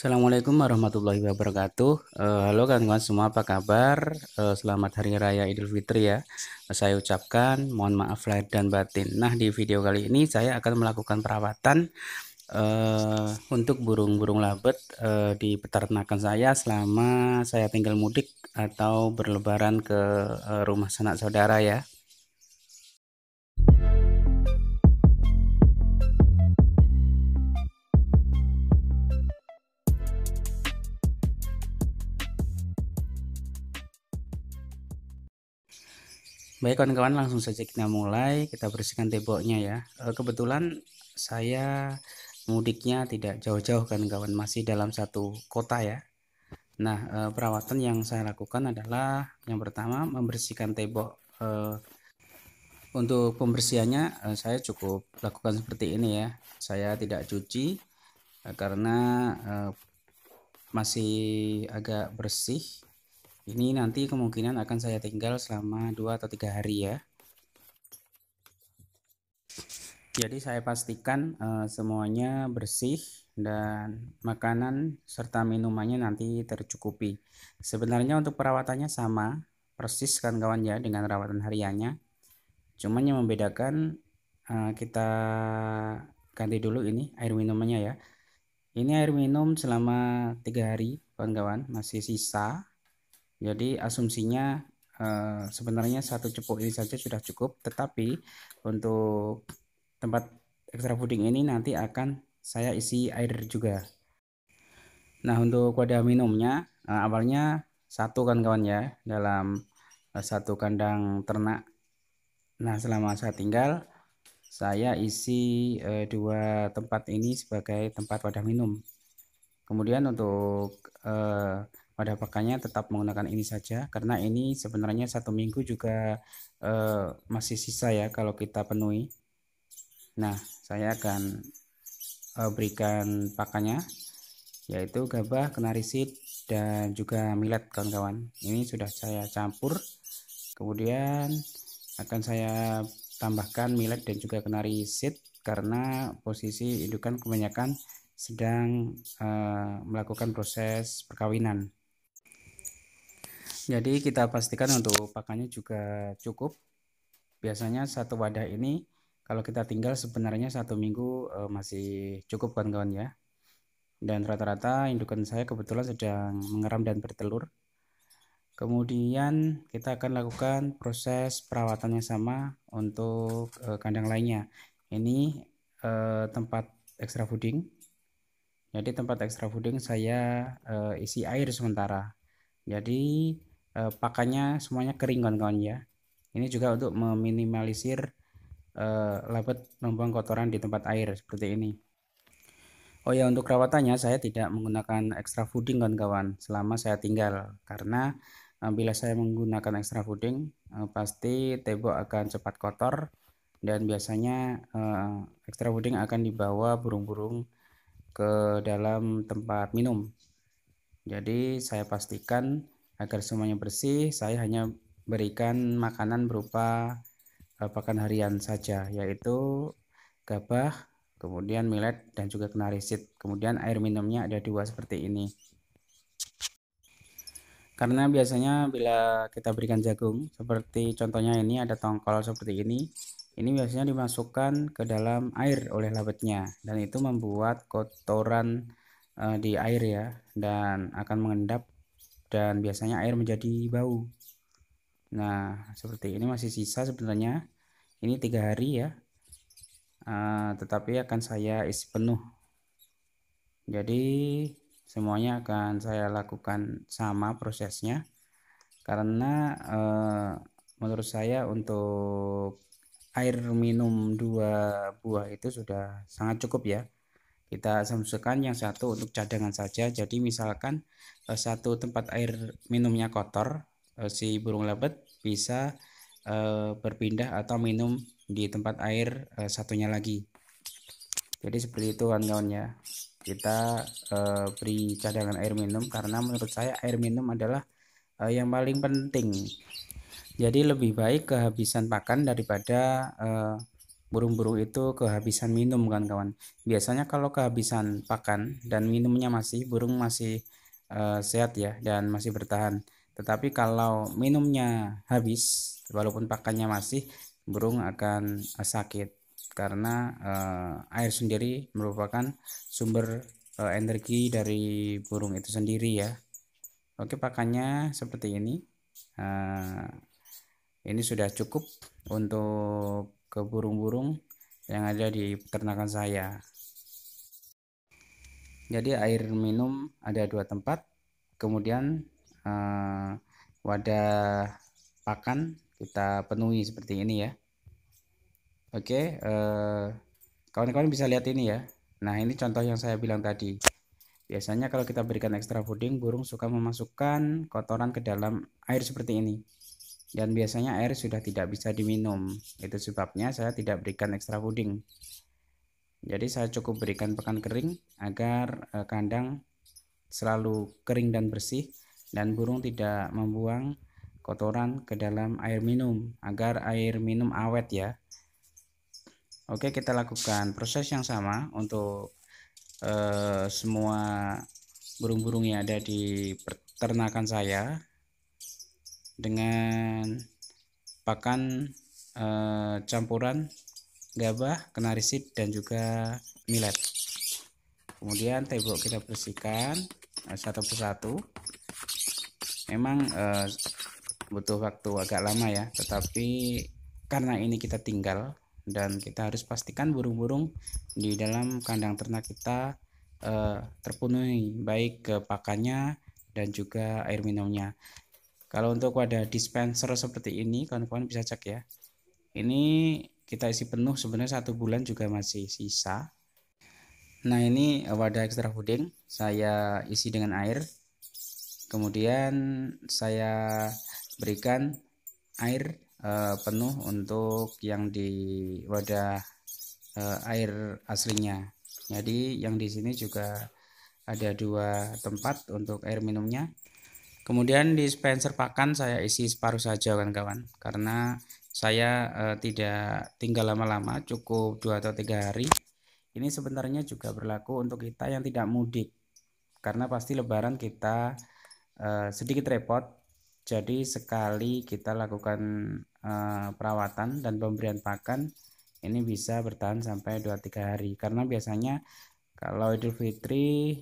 Assalamualaikum warahmatullahi wabarakatuh. Halo kawan-kawan semua, apa kabar? Selamat Hari Raya Idul Fitri ya. Saya ucapkan mohon maaf lahir dan batin. Nah, di video kali ini saya akan melakukan perawatan untuk burung-burung labet di peternakan saya selama saya tinggal mudik atau berlebaran ke rumah sanak saudara ya. Baik kawan-kawan, langsung saja kita mulai. Kita bersihkan temboknya ya. Kebetulan saya mudiknya tidak jauh-jauh kan kawan, masih dalam satu kota ya. Nah, perawatan yang saya lakukan adalah yang pertama membersihkan tembok. Untuk pembersihannya saya cukup lakukan seperti ini ya. Saya tidak cuci karena masih agak bersih. Ini nanti kemungkinan akan saya tinggal selama 2 atau 3 hari ya. Jadi saya pastikan semuanya bersih dan makanan serta minumannya nanti tercukupi. Sebenarnya untuk perawatannya sama persis kan kawan ya dengan rawatan hariannya. Cuman yang membedakan kita ganti dulu ini air minumannya ya. Ini air minum selama 3 hari kawan-kawan masih sisa. Jadi asumsinya sebenarnya satu cepuk ini saja sudah cukup. Tetapi untuk tempat extra fooding ini nanti akan saya isi air juga. Nah, untuk wadah minumnya awalnya satu kan kawan ya dalam satu kandang ternak. Nah, selama saya tinggal saya isi dua tempat ini sebagai tempat wadah minum. Kemudian untuk wadah pakannya tetap menggunakan ini saja karena ini sebenarnya 1 minggu juga masih sisa ya kalau kita penuhi. Nah, saya akan berikan pakannya yaitu gabah, kenari seed dan juga millet kawan-kawan. Ini sudah saya campur. Kemudian akan saya tambahkan millet dan juga kenari seed karena posisi indukan kebanyakan sedang melakukan proses perkawinan. Jadi kita pastikan untuk pakannya juga cukup. Biasanya satu wadah ini kalau kita tinggal sebenarnya 1 minggu masih cukup kawan-kawan ya. Dan rata-rata indukan saya kebetulan sedang mengeram dan bertelur. Kemudian kita akan lakukan proses perawatannya sama untuk kandang lainnya. Ini tempat extra fooding. Jadi tempat extra fooding saya isi air sementara. Jadi pakannya semuanya kering kawan-kawan ya. Ini juga untuk meminimalisir labet membuang kotoran di tempat air seperti ini. Oh ya, untuk perawatannya saya tidak menggunakan extra fooding kawan-kawan selama saya tinggal karena bila saya menggunakan extra fooding pasti tembok akan cepat kotor dan biasanya extra fooding akan dibawa burung-burung ke dalam tempat minum. Jadi saya pastikan agar semuanya bersih, saya hanya berikan makanan berupa pakan harian saja, yaitu gabah, kemudian millet dan juga kenari seed. Kemudian air minumnya ada 2 seperti ini. Karena biasanya bila kita berikan jagung, seperti contohnya ini ada tongkol seperti ini biasanya dimasukkan ke dalam air oleh labetnya dan itu membuat kotoran di air ya dan akan mengendap dan biasanya air menjadi bau. Nah, seperti ini masih sisa sebenarnya. Ini 3 hari ya. Tetapi akan saya isi penuh. Jadi semuanya akan saya lakukan sama prosesnya karena menurut saya untuk air minum 2 buah itu sudah sangat cukup ya. Kita asumsikan yang satu untuk cadangan saja. Jadi misalkan satu tempat air minumnya kotor, si burung labet bisa berpindah atau minum di tempat air satunya lagi. Jadi seperti itu kawan-kawan ya. Kita beri cadangan air minum karena menurut saya air minum adalah yang paling penting. Jadi lebih baik kehabisan pakan daripada burung-burung itu kehabisan minum kan kawan. Biasanya kalau kehabisan pakan dan minumnya masih, burung masih sehat ya dan masih bertahan. Tetapi kalau minumnya habis walaupun pakannya masih, burung akan sakit karena air sendiri merupakan sumber energi dari burung itu sendiri ya. Oke, pakannya seperti ini. Ini sudah cukup untuk ke burung-burung yang ada di peternakan saya. Jadi air minum ada 2 tempat, kemudian wadah pakan kita penuhi seperti ini ya. Oke, kawan-kawan bisa lihat ini ya. Nah, ini contoh yang saya bilang tadi. Biasanya kalau kita berikan extra fooding, burung suka memasukkan kotoran ke dalam air seperti ini. Dan biasanya air sudah tidak bisa diminum. Itu sebabnya saya tidak berikan extra fooding. Jadi saya cukup berikan pakan kering agar kandang selalu kering dan bersih dan burung tidak membuang kotoran ke dalam air minum agar air minum awet ya. Oke, kita lakukan proses yang sama untuk semua burung-burung yang ada di peternakan saya dengan pakan campuran gabah, kenari seed dan juga millet. Kemudian tembok kita bersihkan satu persatu. Memang butuh waktu agak lama ya, tetapi karena ini kita tinggal dan kita harus pastikan burung-burung di dalam kandang ternak kita terpenuhi baik ke pakannya dan juga air minumnya. Kalau untuk wadah dispenser seperti ini, kawan-kawan bisa cek ya. Ini kita isi penuh sebenarnya 1 bulan juga masih sisa. Nah, ini wadah extra fooding saya isi dengan air. Kemudian saya berikan air penuh untuk yang di wadah air aslinya. Jadi yang di sini juga ada 2 tempat untuk air minumnya. Kemudian dispenser pakan saya isi separuh saja kawan-kawan, karena saya tidak tinggal lama-lama, cukup 2 atau 3 hari. Ini sebenarnya juga berlaku untuk kita yang tidak mudik, karena pasti lebaran kita sedikit repot. Jadi sekali kita lakukan perawatan dan pemberian pakan, ini bisa bertahan sampai 2-3 hari. Karena biasanya kalau Idul Fitri,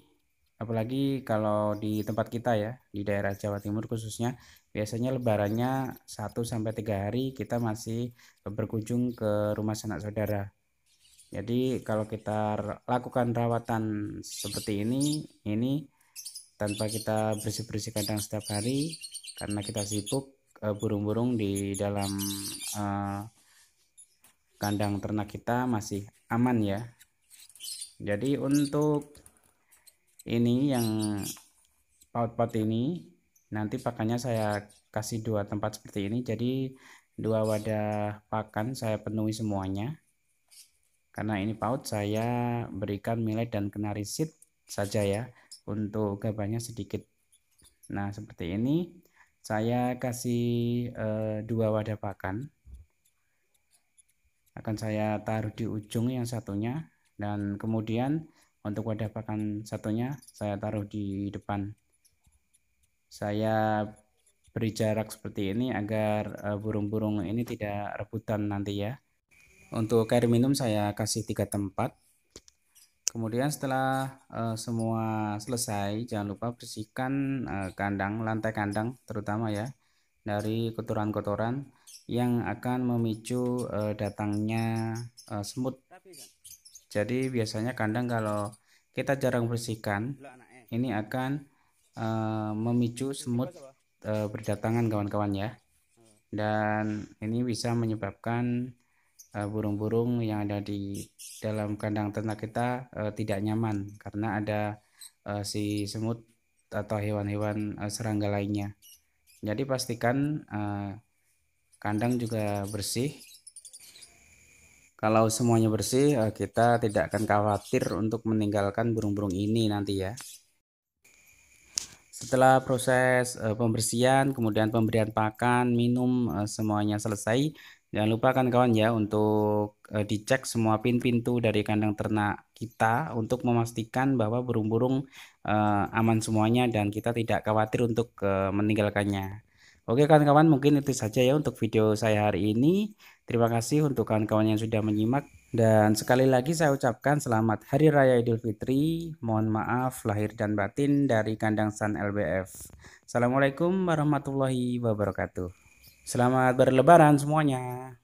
apalagi kalau di tempat kita ya, di daerah Jawa Timur khususnya, biasanya lebarannya 1-3 hari kita masih berkunjung ke rumah sanak saudara. Jadi kalau kita lakukan rawatan seperti ini tanpa kita bersih-bersih kandang setiap hari, karena kita sibuk, burung-burung di dalam kandang ternak kita masih aman ya. Jadi untuk ini yang paut-paut ini nanti pakannya saya kasih 2 tempat seperti ini, jadi 2 wadah pakan saya penuhi semuanya. Karena ini paut, saya berikan millet dan kenari seed saja ya, untuk gabahnya sedikit. Nah, seperti ini saya kasih 2 wadah pakan, akan saya taruh di ujung yang satunya, dan kemudian untuk wadah pakan satunya saya taruh di depan. Saya beri jarak seperti ini agar burung-burung ini tidak rebutan nanti ya. Untuk air minum saya kasih 3 tempat. Kemudian setelah semua selesai, jangan lupa bersihkan kandang, lantai kandang terutama ya, dari kotoran-kotoran yang akan memicu datangnya semut. Jadi biasanya kandang kalau kita jarang bersihkan, ini akan memicu semut berdatangan kawan-kawan ya. Dan ini bisa menyebabkan burung-burung yang ada di dalam kandang ternak kita tidak nyaman karena ada si semut atau hewan-hewan serangga lainnya. Jadi pastikan kandang juga bersih. Kalau semuanya bersih, kita tidak akan khawatir untuk meninggalkan burung-burung ini nanti ya. Setelah proses pembersihan, kemudian pemberian pakan, minum, semuanya selesai, Jangan lupa kan kawan ya untuk dicek semua pintu dari kandang ternak kita untuk memastikan bahwa burung-burung aman semuanya dan kita tidak khawatir untuk meninggalkannya. Oke kawan-kawan, mungkin itu saja ya untuk video saya hari ini. Terima kasih untuk kawan-kawan yang sudah menyimak dan sekali lagi saya ucapkan selamat Hari Raya Idul Fitri. Mohon maaf lahir dan batin dari kandang San LBF. Assalamualaikum warahmatullahi wabarakatuh. Selamat berlebaran semuanya.